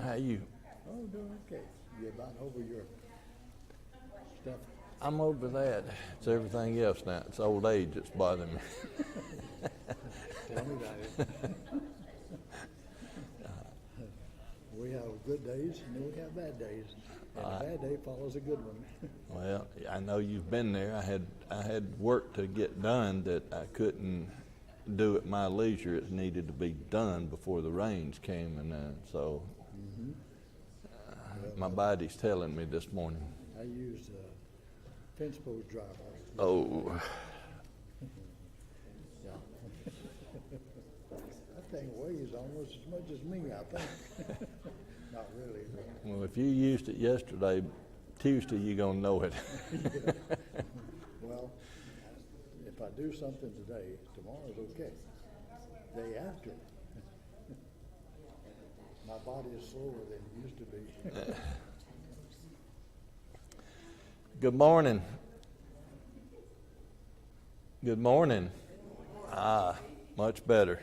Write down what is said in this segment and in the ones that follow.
How you? Oh, doing okay. You about over your stuff? I'm over that. It's everything else now. It's old age that's bothering me. Tell me about it. We have good days and then we have bad days. And a bad day follows a good one. Well, I know you've been there. I had work to get done that I couldn't do at my leisure. It needed to be done before the rains came, and so my body's telling me this morning. I used a fence post driver. Oh, Yeah. That thing weighs almost as much as me, I think. Not really. well, if you used it yesterday, Tuesday you're gonna know it. Yeah. Well, if I do something today, tomorrow's okay. Day after, my body is slower than it used to be. Good morning. Good morning. Much better.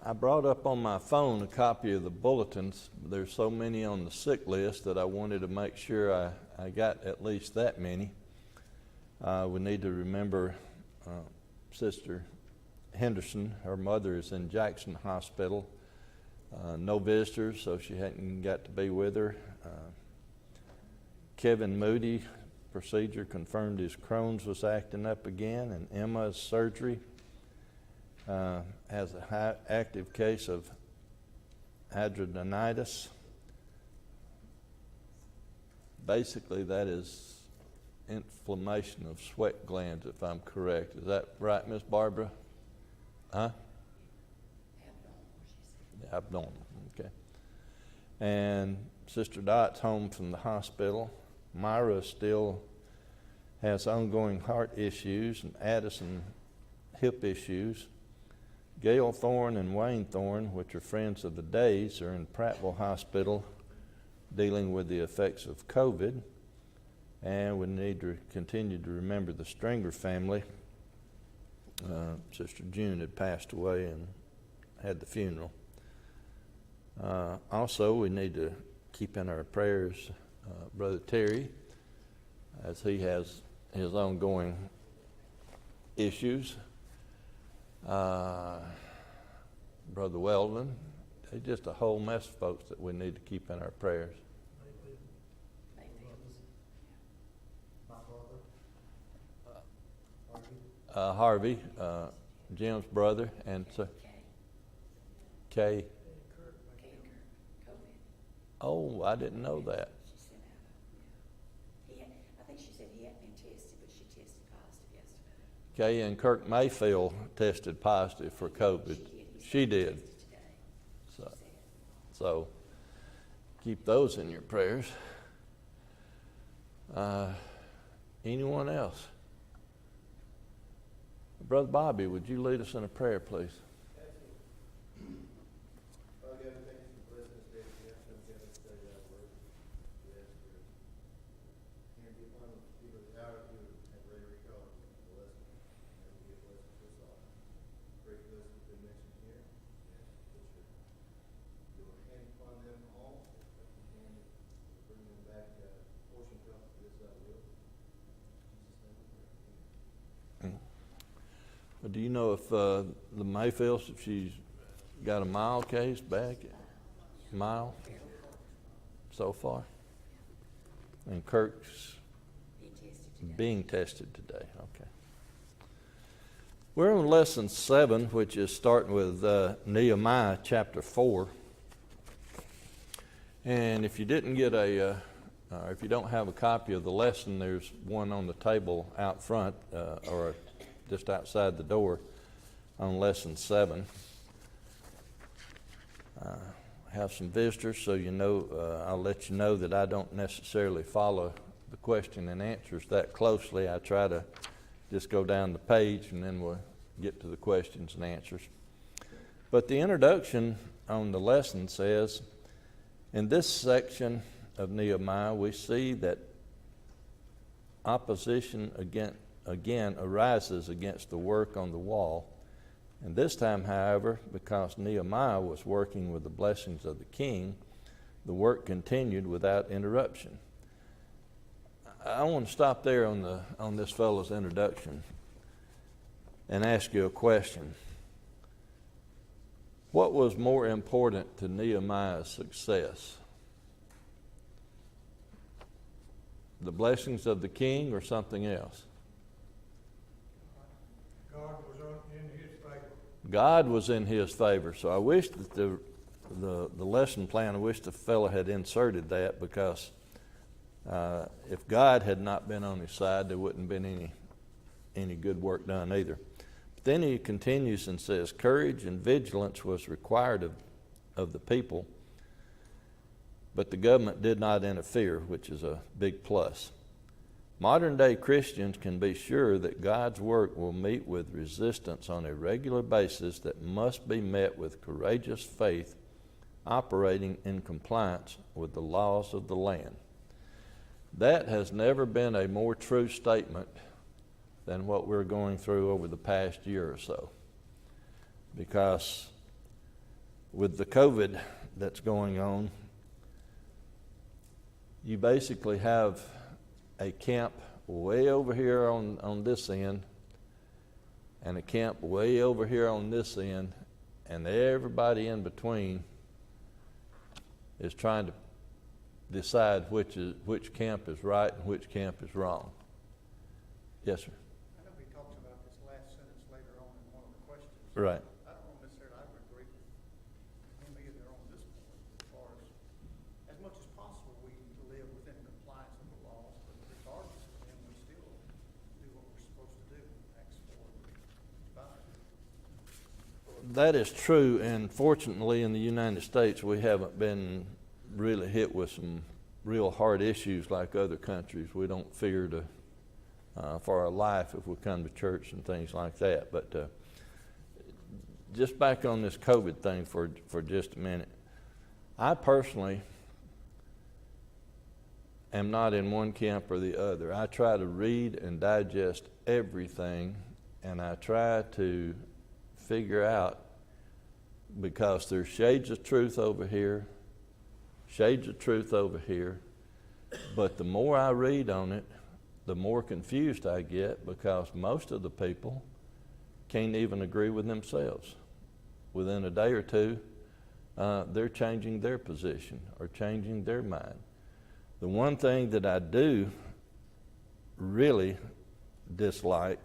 I brought up on my phone a copy of the bulletins. There's so many on the sick list that I wanted to make sure I got at least that many. We need to remember Sister Henderson. Her mother is in Jackson Hospital. No visitors, so she hadn't got to be with her. Kevin Moody, procedure confirmed his Crohn's was acting up again, and Emma's surgery has a high active case of hidradenitis. Basically, that is inflammation of sweat glands, if I'm correct. Is that right, Miss Barbara? Huh? Abnormal, okay. And Sister Dot's home from the hospital. Myra still has ongoing heart issues and Addison hip issues. Gail Thorne and Wayne Thorne, which are friends of the Days, are in Prattville Hospital dealing with the effects of COVID. And we need to continue to remember the Stringer family. Sister June had passed away and had the funeral. Also, we need to keep in our prayers Brother Terry, as he has his ongoing issues. Brother Weldon. There's just a whole mess of folks that we need to keep in our prayers. Harvey, Jim's brother, and Kay. Oh, I didn't know that. I think she said he hadn't been tested, but she tested positive yesterday. Kay and Kirk Mayfield tested positive for COVID. She did. So keep those in your prayers. Anyone else? Brother Bobby, would you lead us in a prayer, please? Do you know if the Mayfields, if she's got a mild case back? Mild so far? And Kirk's being tested today. Okay. We're on lesson 7, which is starting with Nehemiah chapter 4. And if you didn't get if you don't have a copy of the lesson, there's one on the table out front or just outside the door on lesson 7. I have some visitors, so you know, I'll let you know that I don't necessarily follow the question and answers that closely. I try to just go down the page and then we'll get to the questions and answers. But the introduction on the lesson says, in this section of Nehemiah, we see that opposition again arises against the work on the wall And this time, however, because Nehemiah was working with the blessings of the king, the work continued without interruption. I want to stop there on this fellow's introduction and ask you a question. What was more important to Nehemiah's success? The blessings of the king or something else? God was in his favor. God was in his favor. So I wish that the lesson plan, I wish the fellow had inserted that, because if God had not been on his side, there wouldn't have been any good work done either. But then he continues and says, courage and vigilance was required of the people, but the government did not interfere, which is a big plus. Modern day Christians can be sure that God's work will meet with resistance on a regular basis that must be met with courageous faith, operating in compliance with the laws of the land. That has never been a more true statement than what we're going through over the past year or so. Because with the COVID that's going on, you basically have a camp way over here on this end and a camp way over here on this end, and everybody in between is trying to decide which camp is right and which camp is wrong. Yes, sir. I know he talks about this last sentence later on in one of the questions. Right. I don't necessarily, I would agree with him either on this point, as far as much as possible, we live within compliance of the laws, but regardless of them, we still do what we're supposed to do. Acts 4:5. That is true, and fortunately in the United States we haven't been really hit with some real hard issues like other countries. We don't fear for our life if we come to church and things like that. But just back on this COVID thing for just a minute. I personally am not in one camp or the other. I try to read and digest everything, and I try to figure out, because there's shades of truth over here, shades of truth over here, but the more I read on it, the more confused I get, because most of the people can't even agree with themselves. Within a day or two, they're changing their position or changing their mind. The one thing that I do really dislike,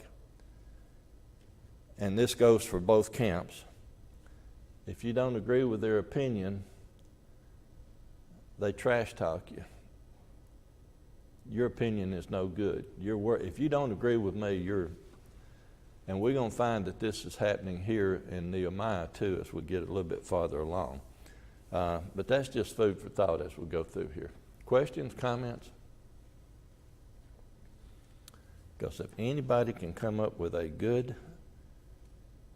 and this goes for both camps, if you don't agree with their opinion, they trash talk you. Your opinion is no good. If you don't agree with me, and we're going to find that this is happening here in Nehemiah too as we get a little bit farther along. But that's just food for thought as we go through here. Questions, comments? Because if anybody can come up with a good,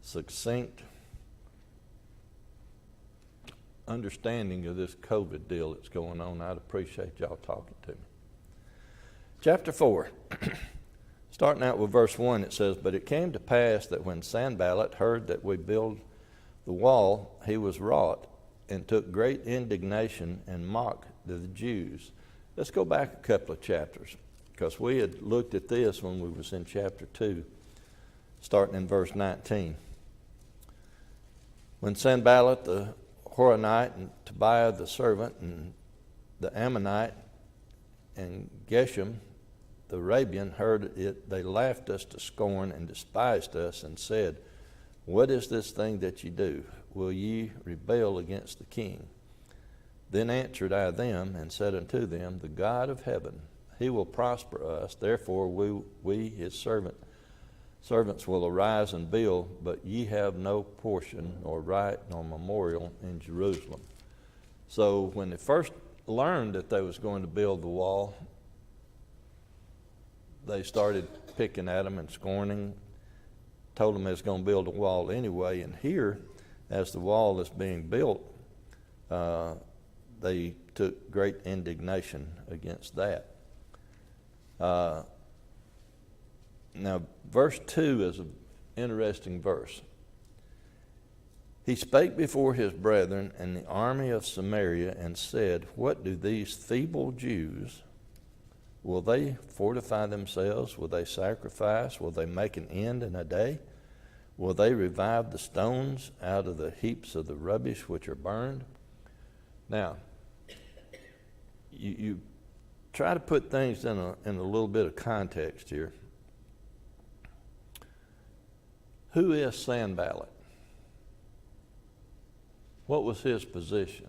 succinct understanding of this COVID deal that's going on, I'd appreciate y'all talking to me. Chapter 4, starting out with verse 1, it says, "But it came to pass that when Sanballat heard that we build the wall, he was wroth, and took great indignation and mocked the Jews." Let's go back a couple of chapters, because we had looked at this when we was in chapter 2, starting in verse 19. When Sanballat the Horonite and Tobiah the servant and the Ammonite and Geshem the Arabian heard it, they laughed us to scorn and despised us and said, "What is this thing that ye do? Will ye rebel against the king?" Then answered I them and said unto them, "The God of heaven, he will prosper us. Therefore we his servants will arise and build, but ye have no portion nor right nor memorial in Jerusalem." So when they first learned that they was going to build the wall, they started picking at them and scorning, told them they was going to build a wall anyway. And here, as the wall is being built, they took great indignation against that. Now, verse 2 is an interesting verse. He spake before his brethren and the army of Samaria and said, What do these feeble Jews? Will they fortify themselves? Will they sacrifice? Will they make an end in a day? Will they revive the stones out of the heaps of the rubbish which are burned? Now, you try to put things in a little bit of context here. Who is Sanballat? What was his position?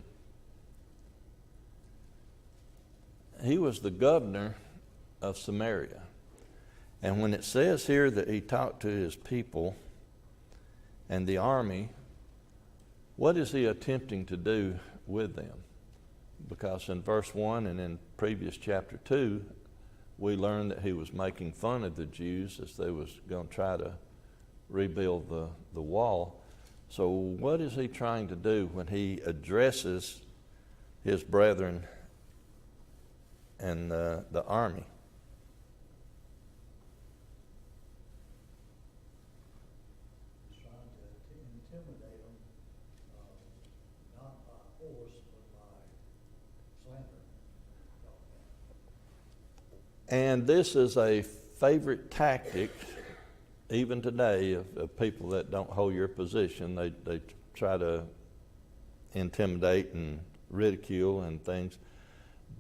He was the governor of Samaria. And when it says here that he talked to his people and the army, what is he attempting to do with them? Because in verse 1 and in previous chapter 2, we learned that he was making fun of the Jews as they was going to try to rebuild the wall. So what is he trying to do when he addresses his brethren and the army? He's trying to intimidate them, not by force, but by slander. And this is a favorite tactic, even today, of people that don't hold your position. They try to intimidate and ridicule and things.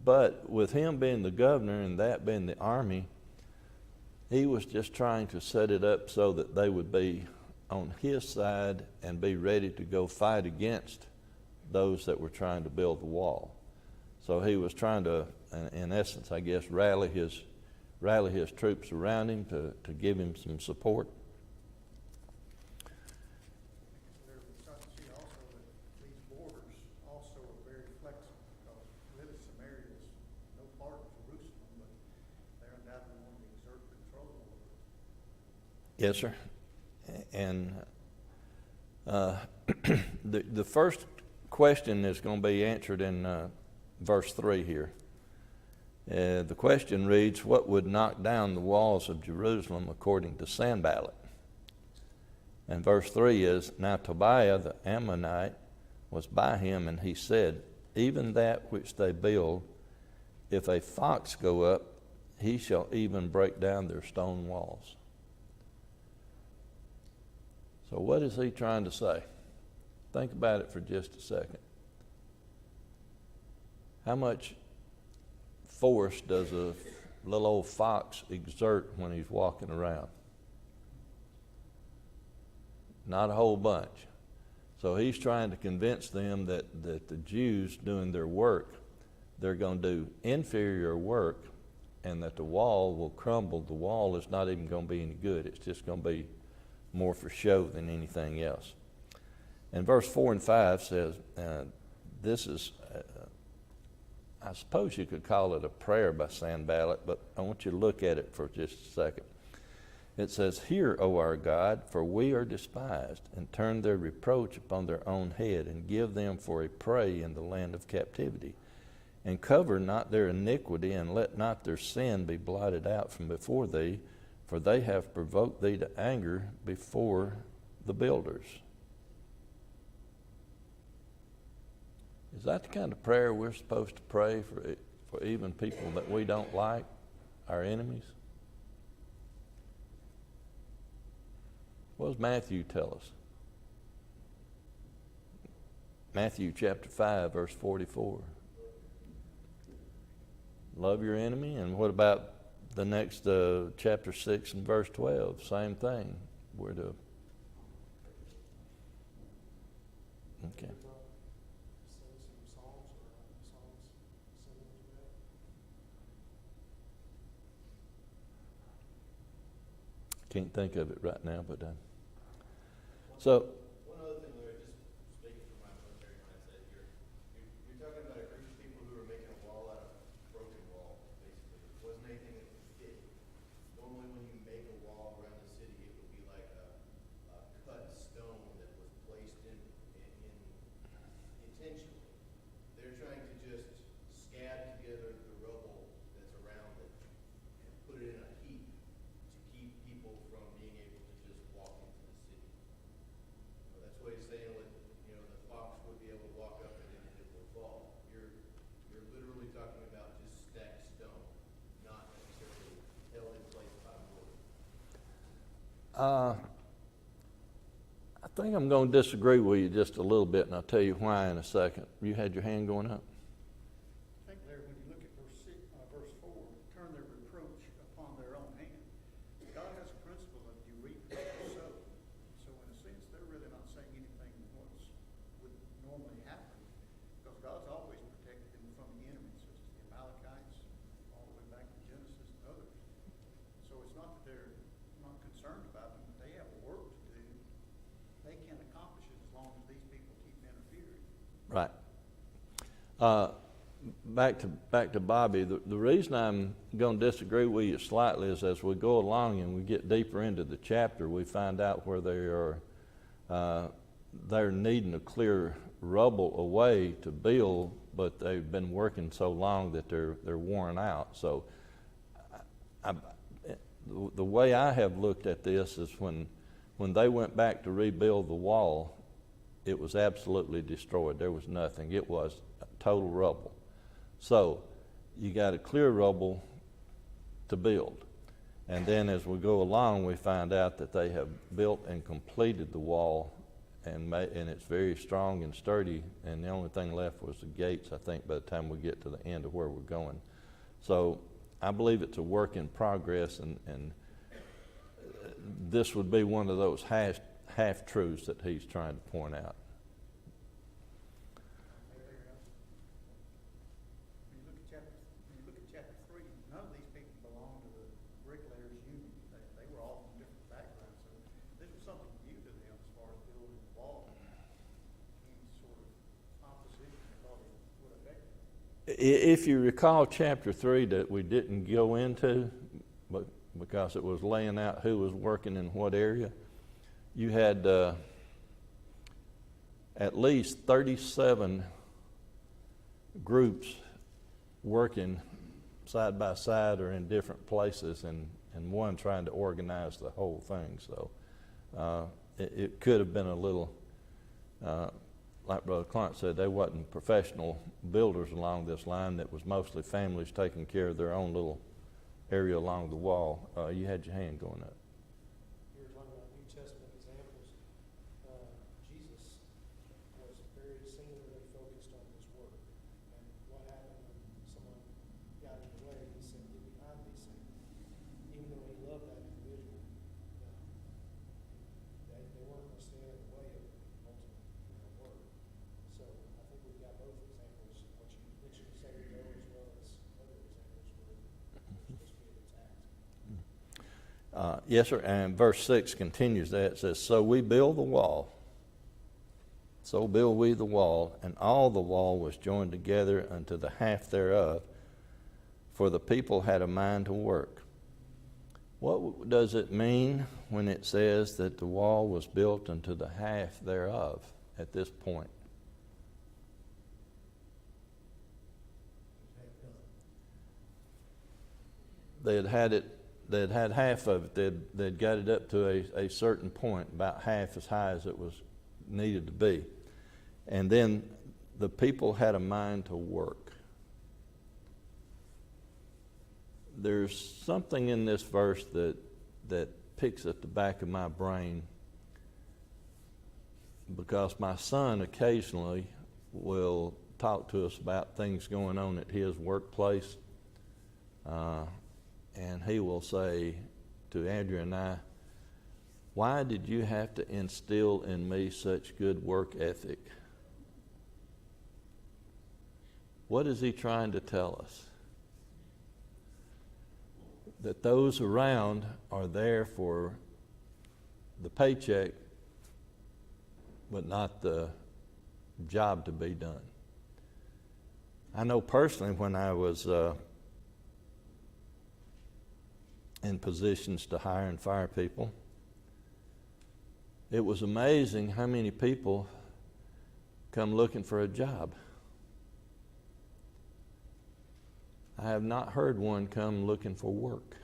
But with him being the governor and that being the army, he was just trying to set it up so that they would be on his side and be ready to go fight against those that were trying to build the wall. So he was trying to, in essence, I guess, rally his troops around him to give him some support. We're starting to see also that these borders also are very flexible, because really Samaria is no part of Jerusalem, but they're undoubtedly wanting to exert control over it. Yes, sir. And the first question is going to be answered in verse 3 here. The question reads, What would knock down the walls of Jerusalem according to Sanballat? And verse 3 is, Now Tobiah the Ammonite was by him, and he said, Even that which they build, if a fox go up, he shall even break down their stone walls. So what is he trying to say? Think about it for just a second. How much force does a little old fox exert when he's walking around? Not a whole bunch. So he's trying to convince them that the Jews doing their work, they're going to do inferior work, and that the wall will crumble. The wall is not even going to be any good. It's just going to be more for show than anything else. And verse 4 and 5 says, this is, I suppose you could call it a prayer by Sanballat, but I want you to look at it for just a second. It says, Hear, O our God, for we are despised, and turn their reproach upon their own head, and give them for a prey in the land of captivity. And cover not their iniquity, and let not their sin be blotted out from before thee, for they have provoked thee to anger before the builders. Is that the kind of prayer we're supposed to pray for even people that we don't like, our enemies? What does Matthew tell us? Matthew chapter 5, verse 44. Love your enemy. And what about the next chapter 6 and verse 12? Same thing. We're to... Okay. Can't think of it right now, but so. One other thing, Larry, just speaking from my military mindset here, you're talking about a group of people who are making a wall out of broken wall, basically. It wasn't anything that could fit. Normally when you make a wall around the city, it would be like a cut stone that was placed in intentionally. They're trying to just scab together the rubble that's around it and put it in a heap to keep people from being able to just walk into the city. I think I'm going to disagree with you just a little bit, and I'll tell you why in a second. You had your hand going up? I think, Larry, when you look at verse 4, turn their reproach upon their own hand. God has a principle of you reap what you sow. So in a sense, they're really not saying anything would normally happen, because God's always protected them from the enemy, such as the Amalekites, all the way back to Genesis and others. So it's not that they're not concerned about them, but they have work to do. They can't accomplish it as long as these people keep interfering. Right. Back to Bobby. The reason I'm going to disagree with you slightly is as we go along and we get deeper into the chapter, we find out where they're needing to clear rubble away to build, but they've been working so long that they're worn out. So the way I have looked at this is when they went back to rebuild the wall, it was absolutely destroyed. There was nothing. It was total rubble. So you got to clear rubble to build. And then as we go along, we find out that they have built and completed the wall, and it's very strong and sturdy, and the only thing left was the gates, I think, by the time we get to the end of where we're going. So I believe it's a work in progress, and this would be one of those half-truths that he's trying to point out. When you look at chapter 3, none of these people belong to the bricklayers union. They were all from different backgrounds, so this was something new to them as far as building the wall. Any sort of opposition they thought it would affect them. If you recall chapter 3 that we didn't go into, but because it was laying out who was working in what area, you had at least 37 groups working side by side or in different places, and one trying to organize the whole thing. So it could have been a little, like Brother Clark said, they wasn't professional builders along this line. That was mostly families taking care of their own little area along the wall. You had your hand going up. You were talking about New Testament examples. Jesus was very singularly focused on his work. And what happened when someone got in the way, he said, "Get behind me, Satan." Even though he loved that individual, they weren't going to stand in the way of ultimate work. So I think we've got both examples, what you mentioned a second ago, as well as other examples where they're supposed to be attacked. Yes, sir. And verse 6 continues that. It says, "So we build the wall. So build we the wall, and all the wall was joined together unto the half thereof, for the people had a mind to work." What does it mean when it says that the wall was built unto the half thereof at this point? They had half of it. They'd got it up to a certain point, about half as high as it was needed to be. And then the people had a mind to work. There's something in this verse that picks at the back of my brain, because my son occasionally will talk to us about things going on at his workplace. And he will say to Andrea and I, "Why did you have to instill in me such good work ethic?" What is he trying to tell us? That those around are there for the paycheck, but not the job to be done. I know personally when I was in positions to hire and fire people, it was amazing how many people come looking for a job. I have not heard one come looking for work.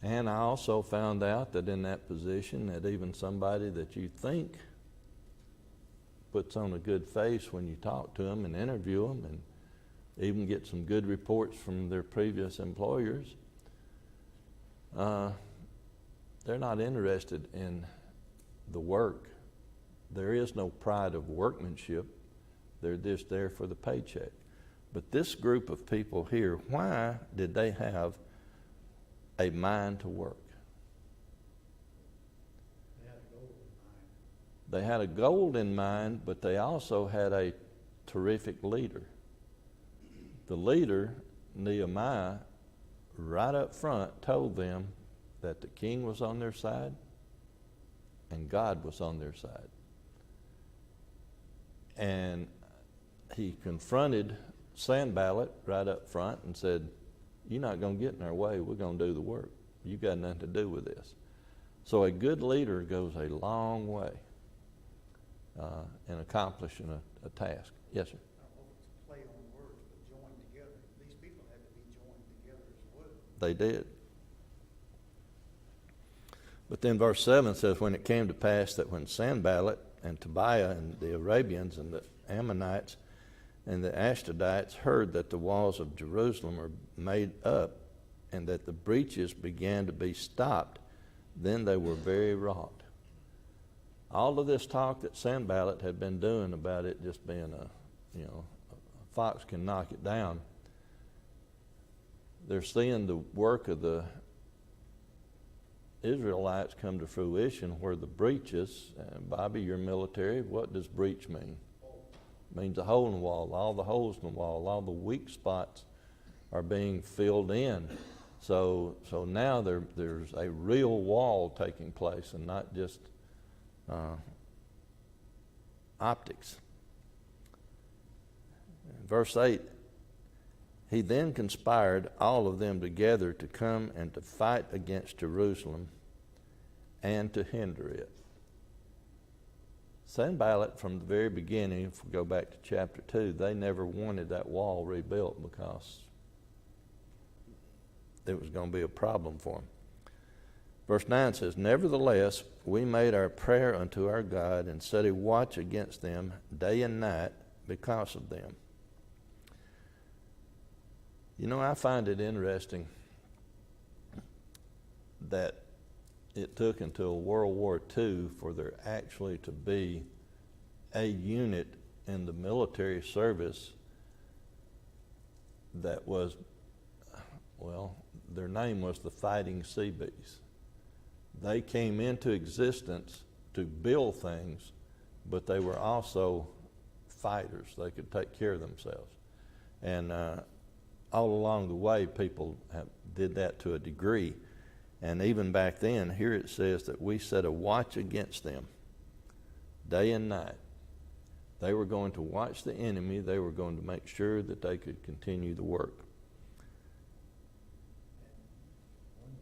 And I also found out that in that position, that even somebody that you think puts on a good face when you talk to them and interview them and even get some good reports from their previous employers, they're not interested in the work. There is no pride of workmanship. They're just there for the paycheck. But this group of people here, why did they have a mind to work? They had a goal in mind, but they also had a terrific leader. The leader, Nehemiah, right up front told them that the king was on their side and God was on their side. And he confronted Sanballat right up front and said, "You're not going to get in our way. We're going to do the work. You got nothing to do with this." So a good leader goes a long way in accomplishing a task. Yes, sir. I don't know if it's a play on words, but joined together. These people had to be joined together as well. They did. But then verse 7 says, "When it came to pass that when Sanballat and Tobiah and the Arabians and the Ammonites and the Ashdodites heard that the walls of Jerusalem were made up and that the breaches began to be stopped, then they were very wroth." All of this talk that Sanballat had been doing about it just being a fox can knock it down, they're seeing the work of the Israelites come to fruition where the breaches, Bobby, you're military, what does breach mean? It means a hole in the wall. All the holes in the wall, all the weak spots are being filled in. So now there's a real wall taking place and not just optics. Verse 8, "He then conspired all of them together to come and to fight against Jerusalem and to hinder it." Sanballat, from the very beginning, if we go back to chapter 2, they never wanted that wall rebuilt because it was going to be a problem for them. Verse 9 says, "Nevertheless, we made our prayer unto our God and set a watch against them day and night because of them." I find it interesting that it took until World War II for there actually to be a unit in the military service that was, their name was the Fighting Seabees. They came into existence to build things, but they were also fighters. They could take care of themselves. And all along the way, people did that to a degree. And even back then, here it says that we set a watch against them day and night. They were going to watch the enemy. They were going to make sure that they could continue the work. One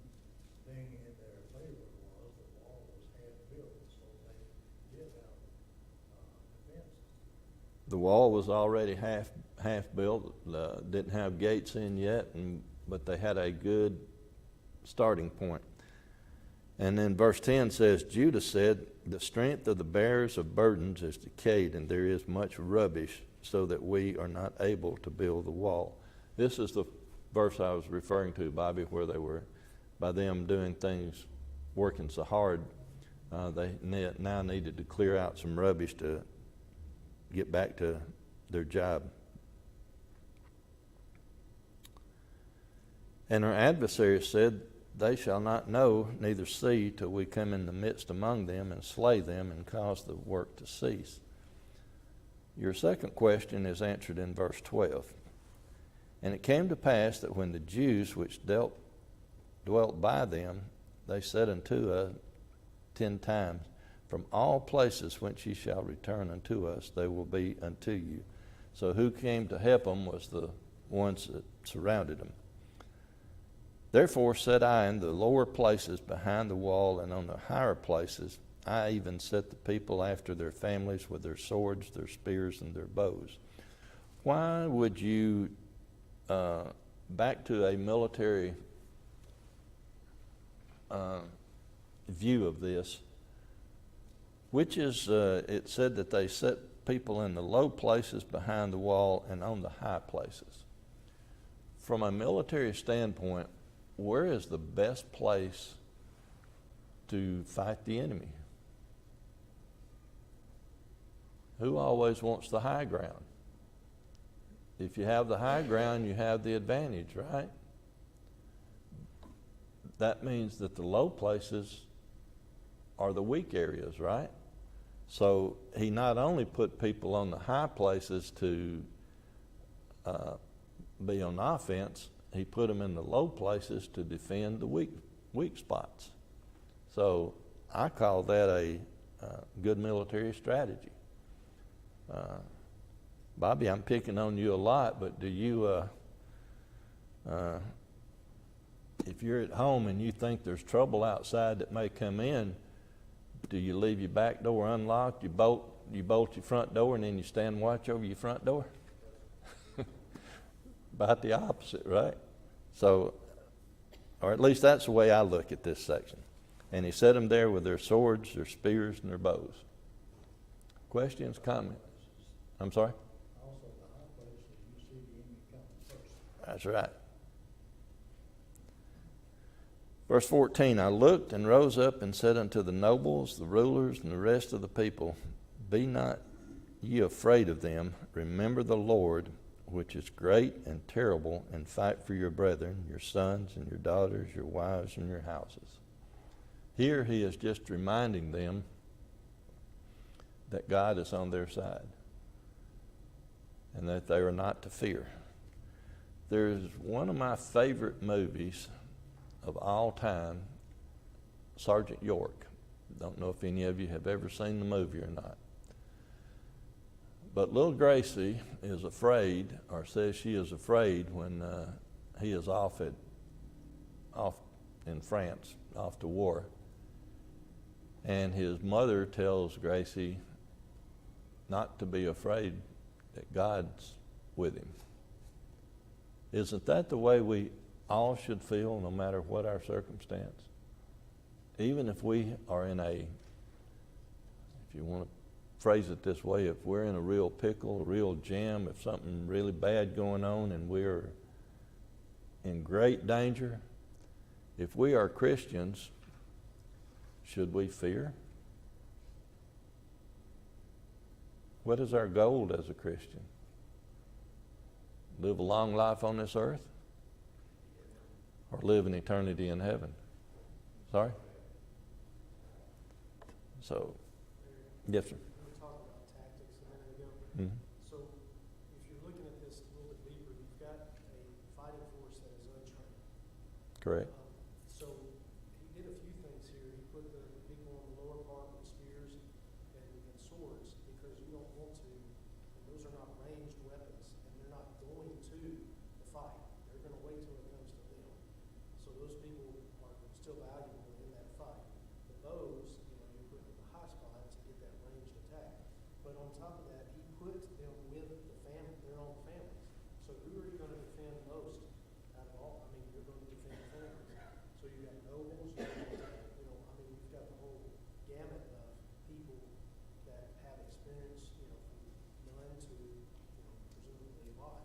thing in their favor was the wall was half-built, so they did have defense. The wall was already half built, didn't have gates in yet, but they had a good starting point. And then verse 10 says, "Judah said, the strength of the bearers of burdens is decayed, and there is much rubbish, so that we are not able to build the wall." This is the verse I was referring to, Bobby, where they were, by them doing things, working so hard, they now needed to clear out some rubbish to get back to their job. "And our adversaries said, They shall not know, neither see, till we come in the midst among them and slay them and cause the work to cease." Your second question is answered in verse 12. "And it came to pass that when the Jews which dwelt by them, they said unto us 10 times, From all places whence ye shall return unto us, they will be unto you." So who came to help them was the ones that surrounded them. "Therefore said I in the lower places behind the wall and on the higher places, I even set the people after their families with their swords, their spears, and their bows." Why would you, back to a military view of this, which is, it said that they set people in the low places behind the wall and on the high places. From a military standpoint, where is the best place to fight the enemy? Who always wants the high ground? If you have the high ground, you have the advantage, right? That means that the low places are the weak areas, right? So he not only put people on the high places to be on offense, he put them in the low places to defend the weak spots. So I call that a good military strategy. Bobby, I'm picking on you a lot, but do you, if you're at home and you think there's trouble outside that may come in, do you leave your back door unlocked, you bolt your front door, and then you stand and watch over your front door? About the opposite, right? So, or at least that's the way I look at this section. And he set them there with their swords, their spears, and their bows. Questions, comments? I'm sorry? Also, the high places, you see the enemy coming first. That's right. Verse 14, I looked and rose up and said unto the nobles, the rulers, and the rest of the people, be not ye afraid of them. Remember the Lord, which is great and terrible, and fight for your brethren, your sons and your daughters, your wives and your houses. Here he is just reminding them that God is on their side and that they are not to fear. There's one of my favorite movies of all time, Sergeant York. Don't know if any of you have ever seen the movie or not. But little Gracie is afraid, or says she is afraid, when he is off in France, off to war. And his mother tells Gracie not to be afraid, that God's with him. Isn't that the way we all should feel, no matter what our circumstance? Even if we are in a, if you want to phrase it this way, if we're in a real pickle, a real jam, if something really bad going on and we're in great danger, if we are Christians, should we fear? What is our goal as a Christian? Live a long life on this earth? Or live an eternity in heaven? Sorry? So, yes, sir. We were talking about tactics a minute ago. Mm-hmm. So if you're looking at this a little bit deeper, you've got a fighting force that is untrained. Correct. So he did a few things here. He put the people on the lower part with spears and swords because you don't want to, and those are not ranged weapons, and they're not going to the fight. They're going to wait till it comes to them. So those people are still valuable in that fight. The bows, you put in the high spot to get that ranged attack. But on top of that, he put them with their own families. So who are you going to defend most out of all? I mean, you're going to defend families. So you got nobles, you've got the whole gamut of people that have experience, from none to, presumably a lot.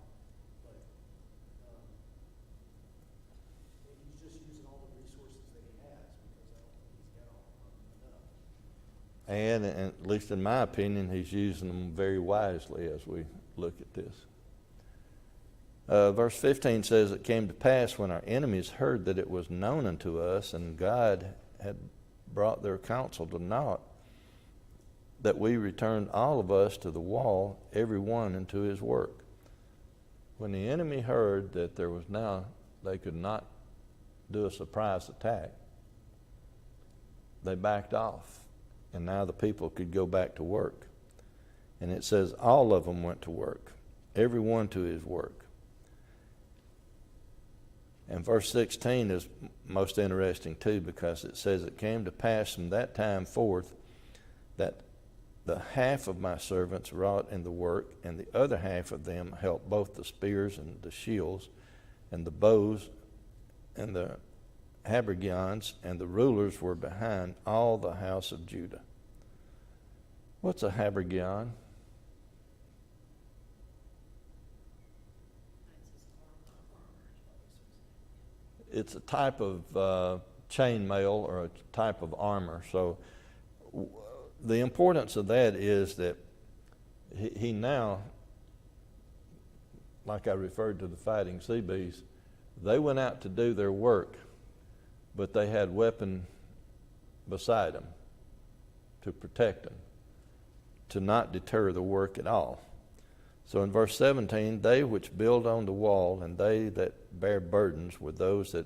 But he's just using all the resources that he has because I don't think he's got enough. And at least in my opinion, he's using them very wisely as we look at this. Verse 15 says, it came to pass when our enemies heard that it was known unto us, and God had brought their counsel to naught, that we returned all of us to the wall, every one into his work. When the enemy heard that there was now, they could not do a surprise attack, they backed off. And now the people could go back to work. And it says all of them went to work, every one to his work. And verse 16 is most interesting too, because it says, it came to pass from that time forth that the half of my servants wrought in the work, and the other half of them helped both the spears and the shields and the bows and the habergeons, and the rulers were behind all the house of Judah. What's a habergeon? It's a type of chainmail or a type of armor. So the importance of that is that he now, like I referred to the Fighting Seabees, they went out to do their work, but they had weapon beside them to protect them, to not deter the work at all. So in verse 17, they which build on the wall and they that bear burdens were those that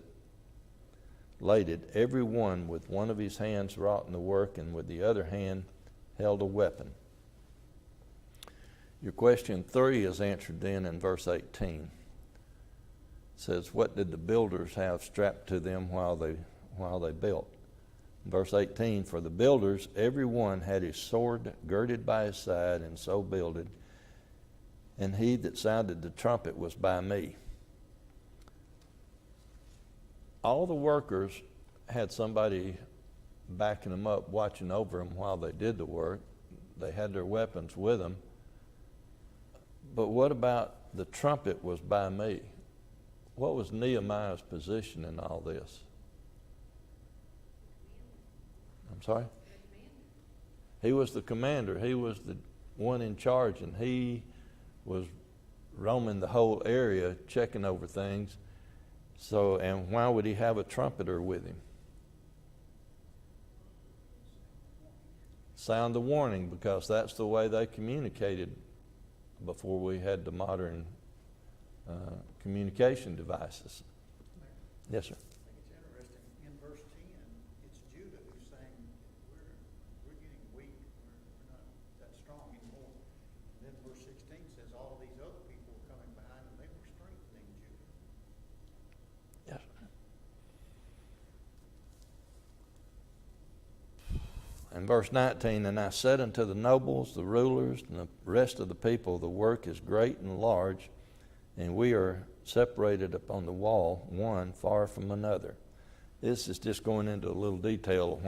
laded, every one with one of his hands wrought in the work, and with the other hand held a weapon. Your question 3 is answered then in verse 18. It says, what did the builders have strapped to them while they built? Verse 18, for the builders, every one had his sword girded by his side, and so builded, and he that sounded the trumpet was by me. All the workers had somebody backing them up, watching over them while they did the work. They had their weapons with them. But what about the trumpet was by me? What was Nehemiah's position in all this? I'm sorry? He was the commander. He was the one in charge, and he was roaming the whole area, checking over things. So, and why would he have a trumpeter with him? Sound the warning, because that's the way they communicated before we had the modern communication devices. Yes, sir. I think it's interesting, in verse 10, it's Judah who's saying, we're getting weak, we're not that strong anymore. And then verse 16 says all these other people were coming behind and they were strengthening Judah. Yes. And verse 19, and I said unto the nobles, the rulers, and the rest of the people, the work is great and large, and we are separated upon the wall, one far from another. This is just going into a little detail of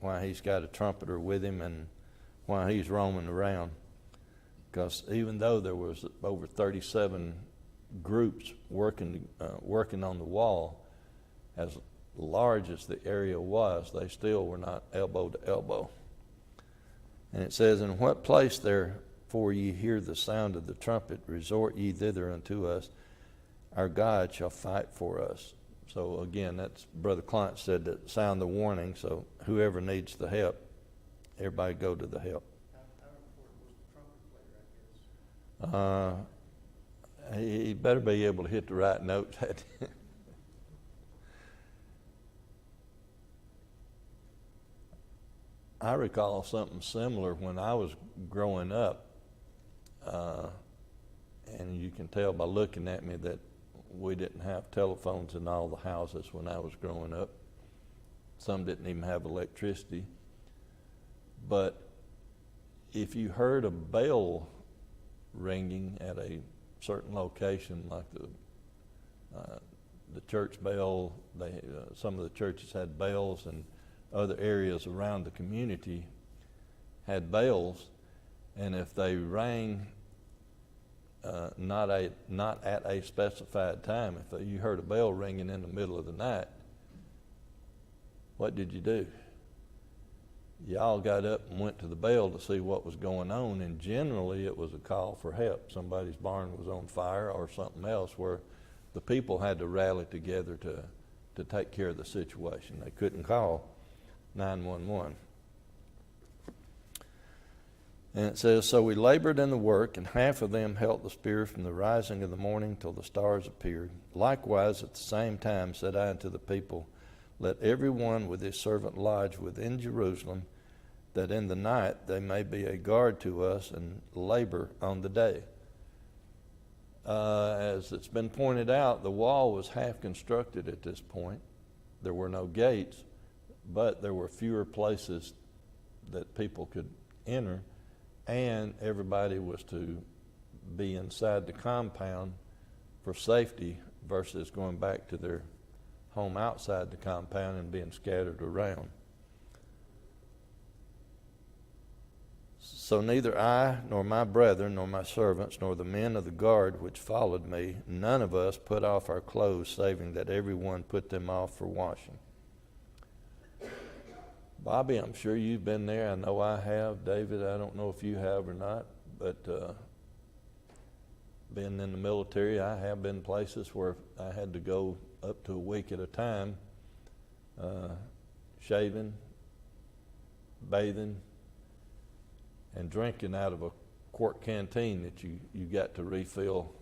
why he's got a trumpeter with him and why he's roaming around. Because even though there was over 37 groups working on the wall, as large as the area was, they still were not elbow to elbow. And it says, in what place therefore ye hear the sound of the trumpet, resort ye thither unto us. Our God shall fight for us. So again, that's Brother Clint said that sound the warning. So whoever needs the help, everybody go to the help. How important was the trumpet player, I guess? He better be able to hit the right notes. I recall something similar when I was growing up, and you can tell by looking at me that we didn't have telephones in all the houses when I was growing up. Some didn't even have electricity. But if you heard a bell ringing at a certain location, like the church bell, some of the churches had bells, and other areas around the community had bells, and if they rang not at a specified time, if you heard a bell ringing in the middle of the night, what did you do? Y'all got up and went to the bell to see what was going on, and generally it was a call for help. Somebody's barn was on fire or something else, where the people had to rally together to take care of the situation. They couldn't call 911. And it says, so we labored in the work, and half of them held the spear from the rising of the morning till the stars appeared. Likewise at the same time said I unto the people, let every one with his servant lodge within Jerusalem, that in the night they may be a guard to us and labor on the day. As it's been pointed out, the wall was half constructed at this point. There were no gates, but there were fewer places that people could enter, and everybody was to be inside the compound for safety versus going back to their home outside the compound and being scattered around. So neither I, nor my brethren, nor my servants, nor the men of the guard which followed me, none of us put off our clothes, saving that every one put them off for washing. Bobby, I'm sure you've been there. I know I have. David, I don't know if you have or not, but being in the military, I have been places where I had to go up to a week at a time, shaving, bathing, and drinking out of a quart canteen that you got to refill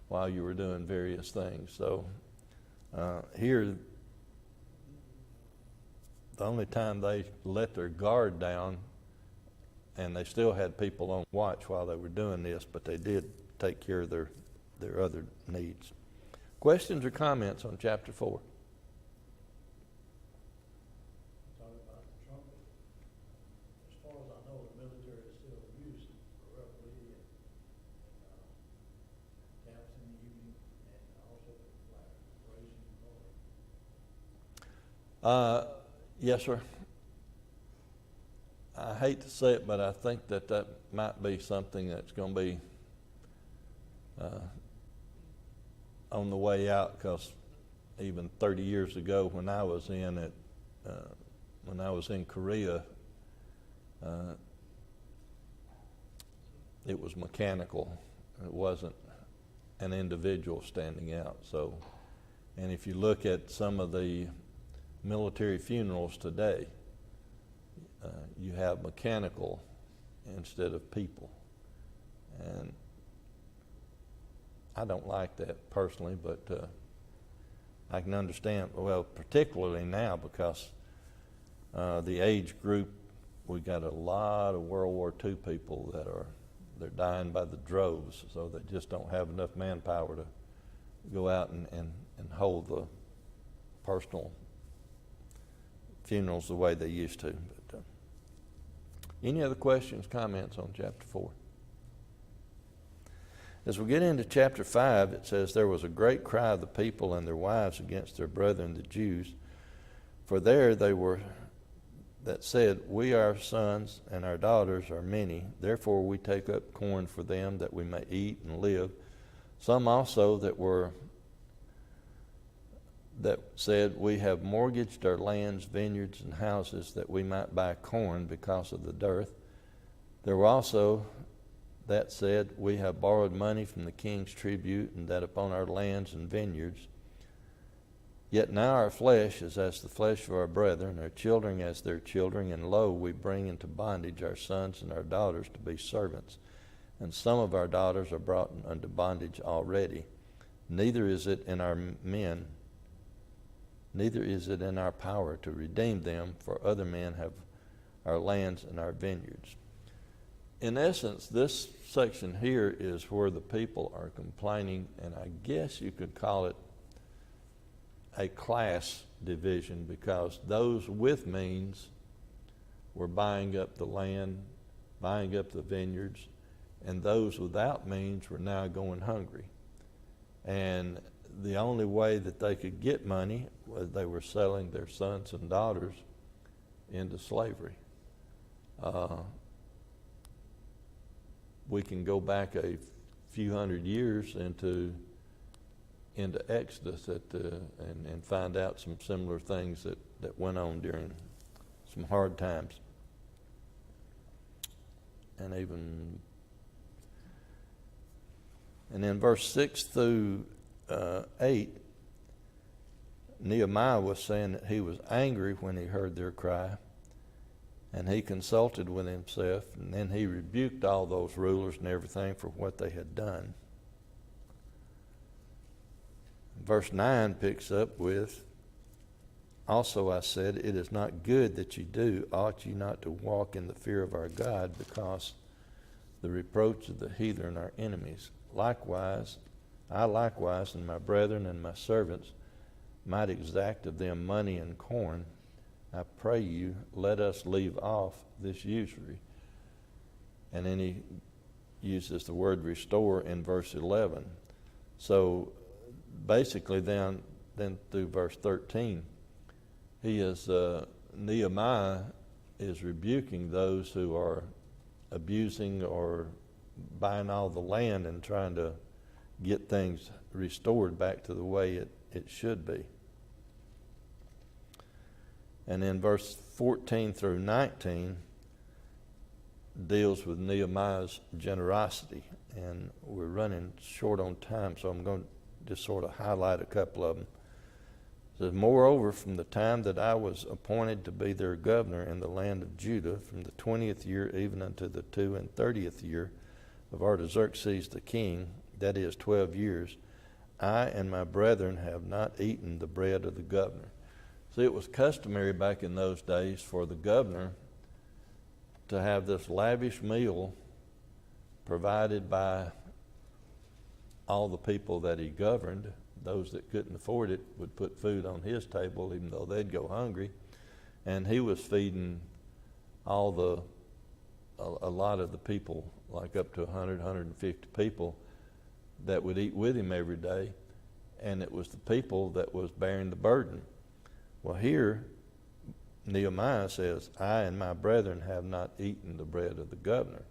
while you were doing various things. So here, the only time they let their guard down, and they still had people on watch while they were doing this, but they did take care of their other needs. Questions or comments on chapter 4? Talking about the trumpet. As far as I know, the military is still used for reveille and taps in the evening, and also like raising the Lord. Yes, sir. I hate to say it, but I think that might be something that's going to be on the way out, because even 30 years ago when I was in Korea, it was mechanical. It wasn't an individual standing out. So, and if you look at some of the military funerals today, you have mechanical instead of people. And I don't like that personally, but I can understand, well, particularly now, because the age group, we got a lot of World War II people they're dying by the droves, so they just don't have enough manpower to go out and hold the personal funerals the way they used to. But, any other questions, comments on chapter 4? As we get into chapter 5, it says, "There was a great cry of the people and their wives against their brethren the Jews, for there they were that said, We our sons and our daughters are many, therefore we take up corn for them that we may eat and live. Some also that said, We have mortgaged our lands, vineyards, and houses that we might buy corn because of the dearth. There were also that said, We have borrowed money from the king's tribute, and that upon our lands and vineyards. Yet now our flesh is as the flesh of our brethren, our children as their children, and lo, we bring into bondage our sons and our daughters to be servants. And some of our daughters are brought unto bondage already. Neither is it in our power to redeem them, for other men have our lands and our vineyards." In essence, this section here is where the people are complaining, and I guess you could call it a class division, because those with means were buying up the land, buying up the vineyards, and those without means were now going hungry. And the only way that they could get money was they were selling their sons and daughters into slavery. We can go back a few hundred years into Exodus and find out some similar things that went on during some hard times. And in verse 6 through 8, Nehemiah was saying that he was angry when he heard their cry, and he consulted with himself, and then he rebuked all those rulers and everything for what they had done. Verse 9 picks up with, "Also I said, It is not good that ye do. Ought ye not to walk in the fear of our God, because the reproach of the heathen are enemies. Likewise, I likewise and my brethren and my servants might exact of them money and corn. I pray you, let us leave off this usury." And then he uses the word restore in verse 11. So basically then through verse 13, Nehemiah is rebuking those who are abusing or buying all the land and trying to get things restored back to the way it should be. And then verse 14 through 19 deals with Nehemiah's generosity. And we're running short on time, so I'm going to just sort of highlight a couple of them. It says, moreover, from the time that I was appointed to be their governor in the land of Judah, from the 20th year even unto the 32nd year of Artaxerxes the king, that is 12 years, I and my brethren have not eaten the bread of the governor. See, it was customary back in those days for the governor to have this lavish meal provided by all the people that he governed. Those that couldn't afford it would put food on his table even though they'd go hungry. And he was feeding a lot of the people, like up to 100, 150 people that would eat with him every day. And it was the people that was bearing the burden. Well, here, Nehemiah says, I and my brethren have not eaten the bread of the governor.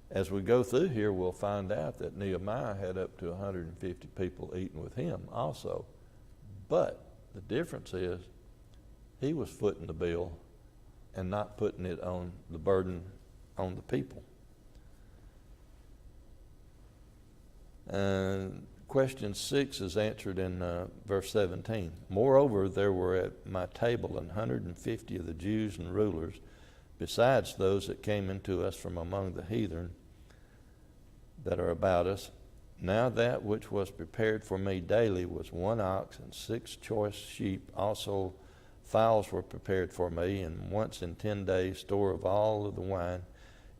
As we go through here, we'll find out that Nehemiah had up to 150 people eating with him also. But the difference is he was footing the bill and not putting it on the burden on the people. Question 6 is answered in verse 17. Moreover, there were at my table 150 of the Jews and rulers, besides those that came into us from among the heathen that are about us. Now that which was prepared for me daily was 1 ox and 6 choice sheep. Also fowls were prepared for me, and once in 10 days store of all of the wine.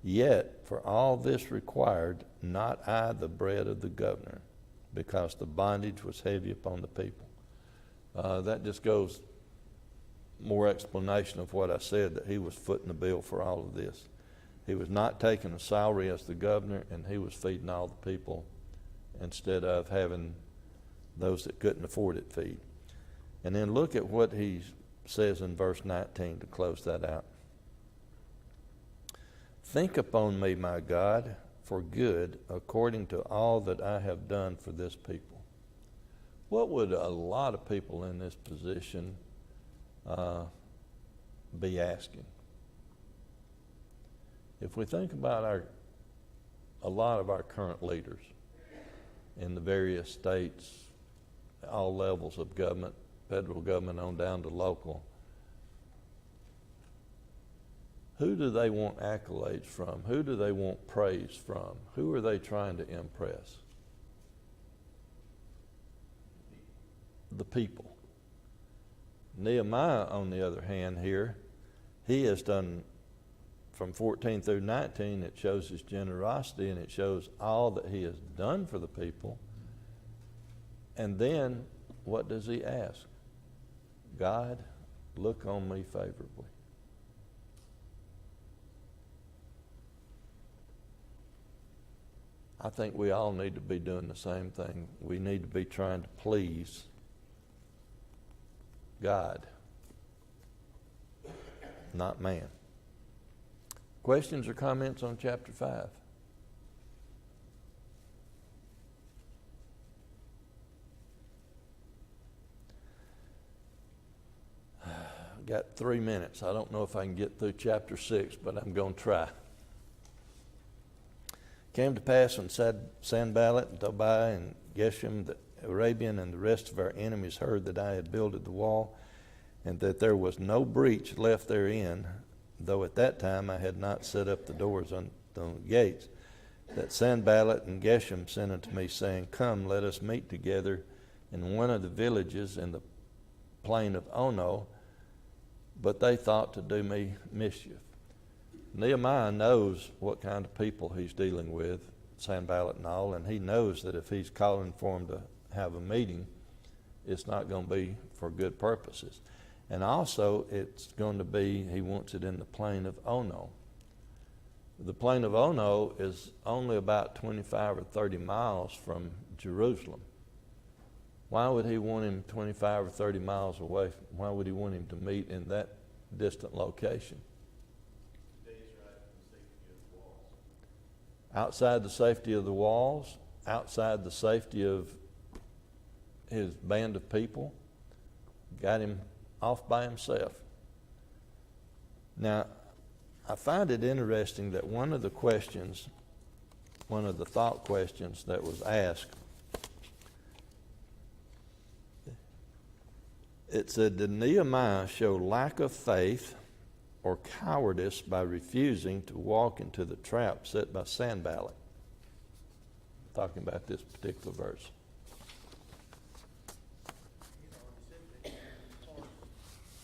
Yet for all this required not I the bread of the governor, because the bondage was heavy upon the people. That just goes more explanation of what I said, that he was footing the bill for all of this. He was not taking a salary as the governor, and he was feeding all the people instead of having those that couldn't afford it feed. And then look at what he says in verse 19 to close that out. Think upon me, my God, for good, according to all that I have done for this people. What would a lot of people in this position be asking? If we think about a lot of our current leaders in the various states, all levels of government, federal government on down to local, who do they want accolades from? Who do they want praise from? Who are they trying to impress? The people. Nehemiah, on the other hand, here, he has done, from 14 through 19, it shows his generosity and it shows all that he has done for the people. And then, what does he ask? God, look on me favorably. I think we all need to be doing the same thing. We need to be trying to please God, not man. Questions or comments on chapter 5? I've got 3 minutes. I don't know if I can get through chapter 6, but I'm going to try. Came to pass when Sanballat and Tobiah and Geshem the Arabian and the rest of our enemies heard that I had builded the wall, and that there was no breach left therein, though at that time I had not set up the doors on the gates, that Sanballat and Geshem sent unto me, saying, Come, let us meet together in one of the villages in the plain of Ono. But they thought to do me mischief. Nehemiah knows what kind of people he's dealing with, Sanballat and all, and he knows that if he's calling for them to have a meeting, it's not going to be for good purposes. And also, it's going to be, he wants it in the plain of Ono. The plain of Ono is only about 25 or 30 miles from Jerusalem. Why would he want him 25 or 30 miles away? Why would he want him to meet in that distant location? Outside the safety of the walls, outside the safety of his band of people, got him off by himself. Now, I find it interesting that one of the thought questions that was asked, it said, did Nehemiah show lack of faith or cowardice by refusing to walk into the trap set by Sanballat? Talking about this particular verse. He'd already said that, as far as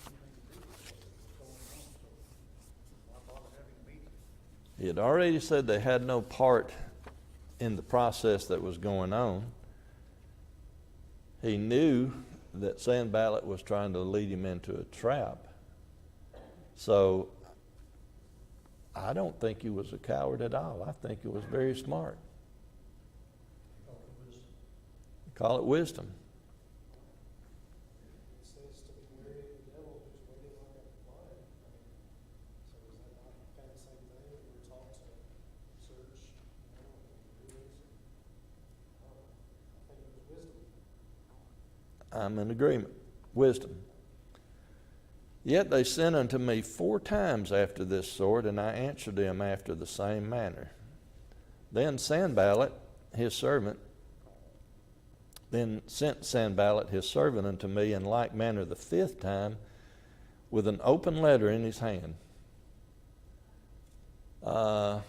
anything to do with what's going on, so why bother having a meeting? He had already said they had no part in the process that was going on. He knew that Sanballat was trying to lead him into a trap. So I don't think he was a coward at all. I think he was very smart. Call it wisdom. It says to be wary of the devil who's waiting like a lion. So is that not kind of the same thing that we're taught to search, and do this? I think it was wisdom. I'm in agreement. Wisdom. Yet they sent unto me 4 times after this sort, and I answered them after the same manner. Then sent Sanballat his servant unto me in like manner the 5th time, with an open letter in his hand. My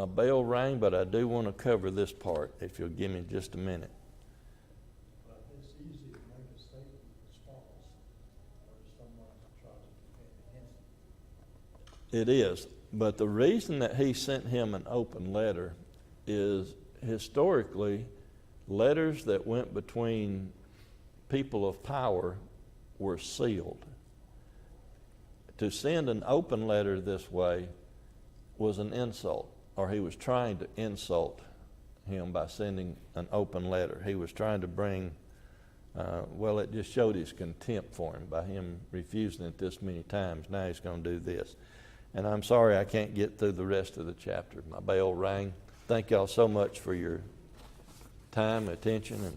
bell rang, but I do want to cover this part, if you'll give me just a minute. But it's easy to make a statement that's false, or someone tries to defend against it. It is. But the reason that he sent him an open letter is historically letters that went between people of power were sealed. To send an open letter this way was an insult, or he was trying to insult him by sending an open letter. He was trying to bring, it just showed his contempt for him by him refusing it this many times. Now he's going to do this. And I'm sorry I can't get through the rest of the chapter. My bell rang. Thank y'all so much for your time, attention, and